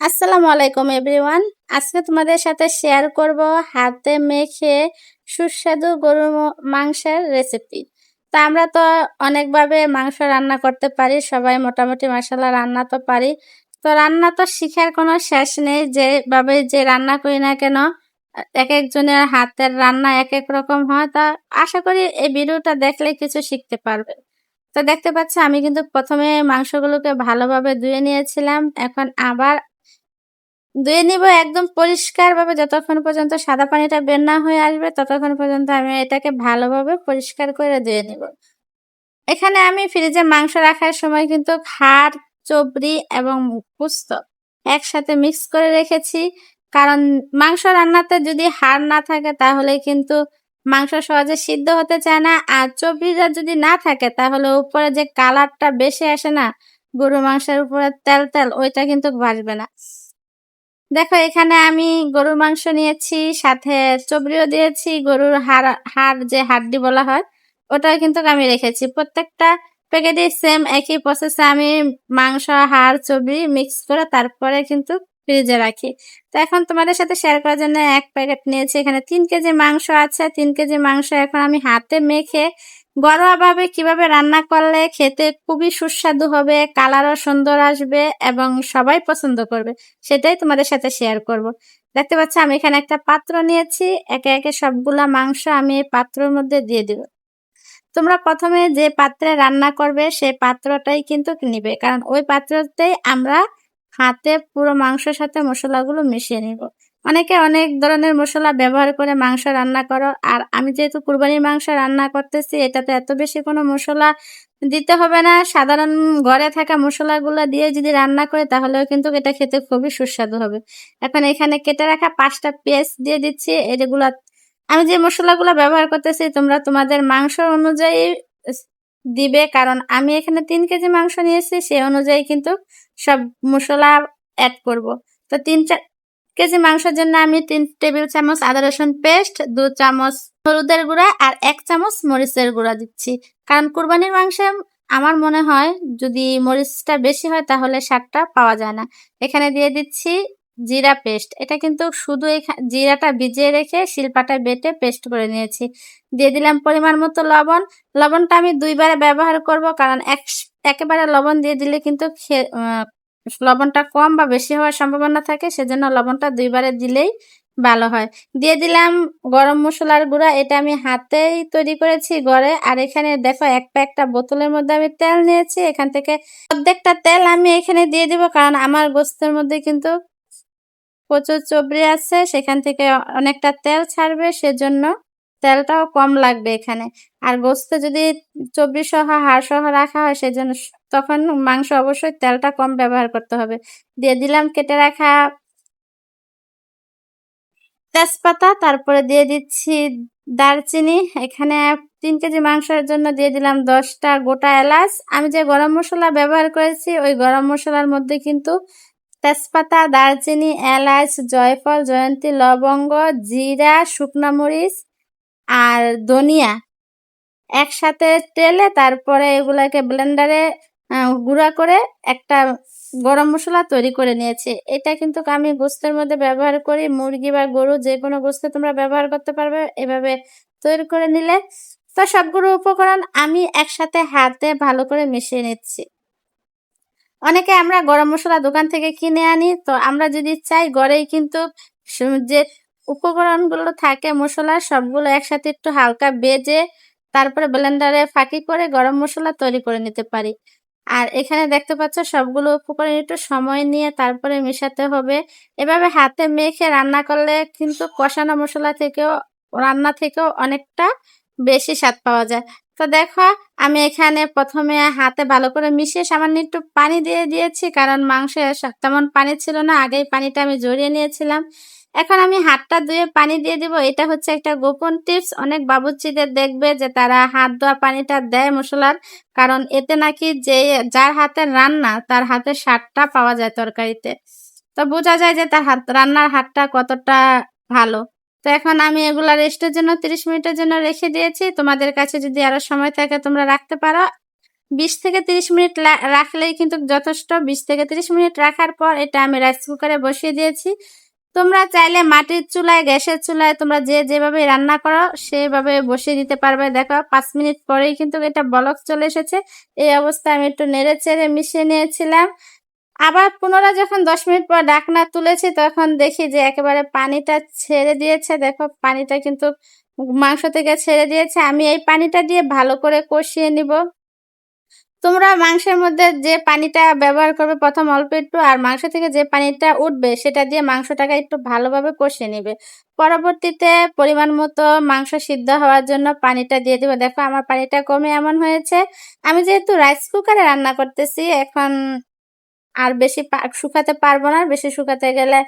আসসালামু আলাইকুম এভরিওয়ান। আজকে তোমাদের সাথে শেয়ার করব হাতে মেখে সুস্বাদু গরুর মাংসের রেসিপি। তা আমরা তো অনেকভাবে মাংস রান্না করতে পারি, সবাই মোটামুটি মাশাআল্লাহ রান্না তো পারি। তো রান্না তো শিখার কোনো শেষ নেই, যেভাবে যে রান্না করি না কেন এক একজনের হাতের রান্না এক এক রকম হয়। তা আশা করি এই ভিডিওটা দেখলে কিছু শিখতে পারবে। তো দেখতে পাচ্ছ আমি কিন্তু প্রথমে মাংসগুলোকে ভালোভাবে ধুয়ে নিয়েছিলাম। এখন আবার ধুয়ে নিব একদম পরিষ্কারভাবে, যতক্ষণ পর্যন্ত সাদা পানিটা বের না হয়ে আসবে ততক্ষণ পর্যন্ত আমি এটাকে ভালোভাবে পরিষ্কার করে ধুয়ে নিব। এখানে আমি ফ্রিজে মাংস রাখার সময় কিন্তু হাড়, চবড়ি এবং পোস্ত একসাথে মিক্স করে রেখেছি। কারণ মাংস রান্নাতে যদি হাড় না থাকে তাহলে কিন্তু মাংস সহজে সিদ্ধ হতে চায় না, আর চবড়িটা যদি না থাকে তাহলে উপরে যে কালারটা বেশি আসে না, গরু মাংসের উপরে তেল তেল, ওইটা কিন্তু ভাসবে না। দেখো এখানে আমি গরুর মাংস নিয়েছি, সাথে চবড়িও দিয়েছি, গরুর হাড় হাড় যে হাড্ডি বলা হয় ওটাও কিন্তু আমি রেখেছি। প্রত্যেকটা প্যাকেটে সেম একই প্রসেসে আমি মাংস, হাড়, চবড়ি মিক্স করে তারপরে কিন্তু ফ্রিজে রাখি। তো এখন তোমাদের সাথে শেয়ার করার জন্য এক প্যাকেট নিয়েছি। এখানে 3 কেজি মাংস আছে। 3 কেজি মাংস এখন আমি হাতে মেখে ঘরোয়াভাবে কিভাবে রান্না করলে খেতে খুবই সুস্বাদু হবে, কালারও সুন্দর আসবে এবং সবাই পছন্দ করবে, সেটাই তোমাদের সাথে শেয়ার করব। দেখতে পাচ্ছ আমি এখানে একটা পাত্র নিয়েছি, একে একে সবগুলা মাংস আমি এই পাত্রের মধ্যে দিয়ে দিব। তোমরা প্রথমে যে পাত্রে রান্না করবে সেই পাত্রটাই কিন্তু নিবে, কারণ ওই পাত্রতেই আমরা হাতে পুরো মাংসের সাথে মশলাগুলো মিশিয়ে নিব। অনেকে অনেক ধরনের মশলা ব্যবহার করে মাংস রান্না করো, আর আমি যেহেতু কুরবানির মাংস রান্না করতেছি এটাতে এত বেশি কোনো মশলা দিতে হবে না। সাধারণ ঘরে থাকা মশলাগুলো দিয়ে যদি রান্না করে তাহলেও কিন্তু এটা খেতে খুবই সুস্বাদু হবে। এখন এখানে কেটে রাখা 5টা পেঁয়াজ দিয়ে দিচ্ছি। এগুলা আমি যে মশলাগুলো ব্যবহার করতেছি তোমরা তোমাদের মাংস অনুযায়ী দিবে, কারণ আমি এখানে 3 কেজি মাংস নিয়েছি, সেই অনুযায়ী কিন্তু সব মশলা অ্যাড করব। তো 3-4 কেজি মাংসের জন্য আমি 3 টেবিল চামচ আদা রসুন পেস্ট, 2 চামচ হলুদের গুঁড়া আর 1 চামচ মরিচের গুঁড়া দিচ্ছি। কারণ কুরবানির মাংসে আমার মনে হয় যদি মরিচটা বেশি হয় তাহলে স্বাদটা পাওয়া যায় না। এখানে দিয়ে দিচ্ছি জিরা পেস্ট। এটা কিন্তু শুধু জিরাটা ভিজিয়ে রেখে শিলপাটায় বেটে পেস্ট করে নিয়েছি। দিয়ে দিলাম পরিমাণ মতো লবণ। লবণটা আমি 2বারে ব্যবহার করব, কারণ একেবারে লবণ দিয়ে দিলে কিন্তু লবণটা কম বা বেশি হওয়ার সম্ভাবনা থাকে, সেজন্য লবণটা 2বারে দিলেই ভালো হয়। দিয়ে দিলাম গরম মশলার গুঁড়া। এটা আমি হাতেই তৈরি করেছি ঘরে। আর এখানে দেখো একটা বোতলের মধ্যে আমি তেল নিয়েছি, এখান থেকে অর্ধেকটা তেল আমি এখানে দিয়ে দিব, কারণ আমার গোস্তের মধ্যে কিন্তু প্রচুর চবড়ি আছে, সেখান থেকে অনেকটা তেল ছাড়বে, সেজন্য তেলটাও কম লাগবে এখানে। আর গোস্তে যদি চবড়ি সহ হাড় সহ রাখা হয় সেজন্য তখন মাংস অবশ্যই তেলটা কম ব্যবহার করতে হবে। দিয়ে দিলাম কেটে রাখা তেজপাতা, তারপরে দিয়ে দিচ্ছি দারচিনি। এখানে 3 কেজি মাংসের জন্য দিয়ে দিলাম 10টা গোটা এলাচ। আমি যে গরম মশলা ব্যবহার করেছি ওই গরম মশলার মধ্যে কিন্তু তেজপাতা, দারচিনি, এলাচ, জয়ফল, জয়ন্তী, লবঙ্গ, জিরা, শুকনা মরিচ আর ধনিয়া একসাথে টেলে তারপরে এগুলাকে ব্লেন্ডারে গুঁড়া করে একটা গরম মশলা তৈরি করে নিয়েছি। এটা কিন্তু আমি গোস্তের মধ্যে ব্যবহার করি, মুরগি বা গরু যে কোনো গোস্তে তোমরা ব্যবহার করতে পারবে এভাবে তৈরি করে নিলে। তো সবগুলো উপকরণ আমি একসাথে হাতে ভালো করে মিশিয়ে নিচ্ছি। অনেকে আমরা গরম মশলা দোকান থেকে কিনে আনি, তো আমরা যদি চাই ঘরেই কিন্তু যে উপকরণগুলো থাকে মশলা সবগুলো একসাথে একটু হালকা ভেজে তারপরে ব্লেন্ডারে ফাঁকি করে গরম মশলা তৈরি করে নিতে পারি। আর এখানে দেখতে পাচ্ছ সবগুলো উপকরণ একটু সময় নিয়ে তারপরে মেশাতে হবে। এভাবে হাতে মেখে রান্না করলে কিন্তু কষানো মশলা থেকেও রান্না থেকেও অনেকটা বেশি স্বাদ পাওয়া যায়। তো দেখো আমি এখানে প্রথমে হাতে ভালো করে মিশিয়ে সামান্য একটু পানি দিয়ে দিয়েছি, কারণ মাংসে তেমন পানি ছিল না, আগেই পানিটা আমি ঝরিয়ে নিয়েছিলাম। এখন আমি হাতটা ধুয়ে পানি দিয়ে দিব। এটা হচ্ছে একটা গোপন টিপস। অনেক বাবুর্চিদের দেখবে যে তারা হাত ধোয়া পানিটা দেয় মশলার, কারণ এতে নাকি যে যার হাতের রান্না তার হাতের স্বাদটা পাওয়া যায় তরকারিতে। তো বোঝা যায় যে তার রান্নার হাতটা কতটা ভালো। তো এখন আমি এগুলা রেস্টের জন্য 30 মিনিটের জন্য রেখে দিয়েছি। তোমাদের কাছে যদি আরো সময় থাকে তোমরা রাখতে পারো। 20 থেকে 30 মিনিট রাখলেই কিন্তু যথেষ্ট। 20 থেকে 30 মিনিট রাখার পর এটা আমি রাইস কুকারে বসিয়ে দিয়েছি। তোমরা চাইলে মাটির চুলায়, গ্যাসের চুলায় তোমরা যেভাবে রান্না করো সেভাবে বসিয়ে দিতে পারবে। দেখো 5 মিনিট পরেই কিন্তু এটা বলক চলে এসেছে। এই অবস্থায় আমি একটু নেড়ে চেড়ে মিশিয়ে নিয়েছিলাম। আবার পুনরায় যখন 10 মিনিট পর ঢাকনা তুলেছি তখন দেখি যে একেবারে পানিটা ছেড়ে দিয়েছে। দেখো পানিটা কিন্তু মাংস থেকে ছেড়ে দিয়েছে। আমি এই পানিটা দিয়ে ভালো করে কষিয়ে নিব। তোমরা মাংসের মধ্যে যে পানিটা ব্যবহার করবে প্রথম অল্প একটু, আর মাংস থেকে যে পানিটা উঠবে সেটা দিয়ে মাংসটাকে একটু ভালোভাবে কষিয়ে নিবে। পরবর্তীতে পরিমাণ মতো মাংস সিদ্ধ হওয়ার জন্য পানিটা দিয়ে দিবে। দেখো আমার পানিটা কমে এমন হয়েছে। আমি যেহেতু রাইস কুকারে রান্না করতেছি এখন আর বেশি শুকাতে পারবো না। বেশি শুকাতে গেলে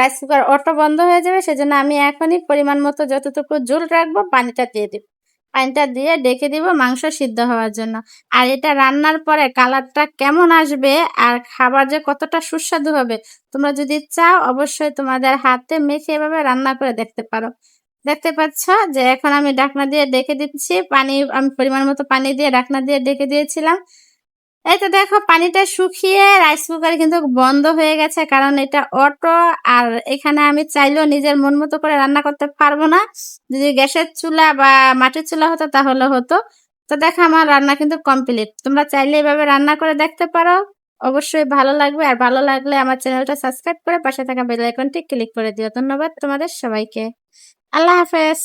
রাইস কুকার অটো বন্ধ হয়ে যাবে। সেজন্য আমি এখনই পরিমাণ মতো যতটুকু ঝোল রাখবো পানিটা দিয়ে দিব। পানিটা দিয়ে ডেকে দিব মাংস সিদ্ধ হওয়ার জন্য। আর এটা রান্নার পরে কালারটা কেমন আসবে আর খাবার যে কতটা সুস্বাদু হবে, তোমরা যদি চাও অবশ্যই তোমাদের হাতে মেখে এভাবে রান্না করে দেখতে পারো। দেখতে পাচ্ছ যে এখন আমি ঢাকনা দিয়ে ডেকে দিচ্ছি। আমি পরিমাণ মতো পানি দিয়ে ঢাকনা দিয়ে ডেকে দিয়েছিলাম। এই তো দেখো পানিটা শুকিয়ে রাইস কুকার কিন্তু বন্ধ হয়ে গেছে, কারণ এটা অটো। আর এখানে আমি চাইলেও নিজের মন মতো করে রান্না করতে পারবো না। যদি গ্যাসের চুলা বা মাটির চুলা হতো তাহলে হতো। তো দেখো আমার রান্না কিন্তু কমপ্লিট। তোমরা চাইলে এভাবে রান্না করে দেখতে পারো, অবশ্যই ভালো লাগবে। আর ভালো লাগলে আমার চ্যানেলটা সাবস্ক্রাইব করে পাশে থাকা বেল আইকনটি ক্লিক করে দিও। ধন্যবাদ তোমাদের সবাইকে। আল্লাহ হাফেজ।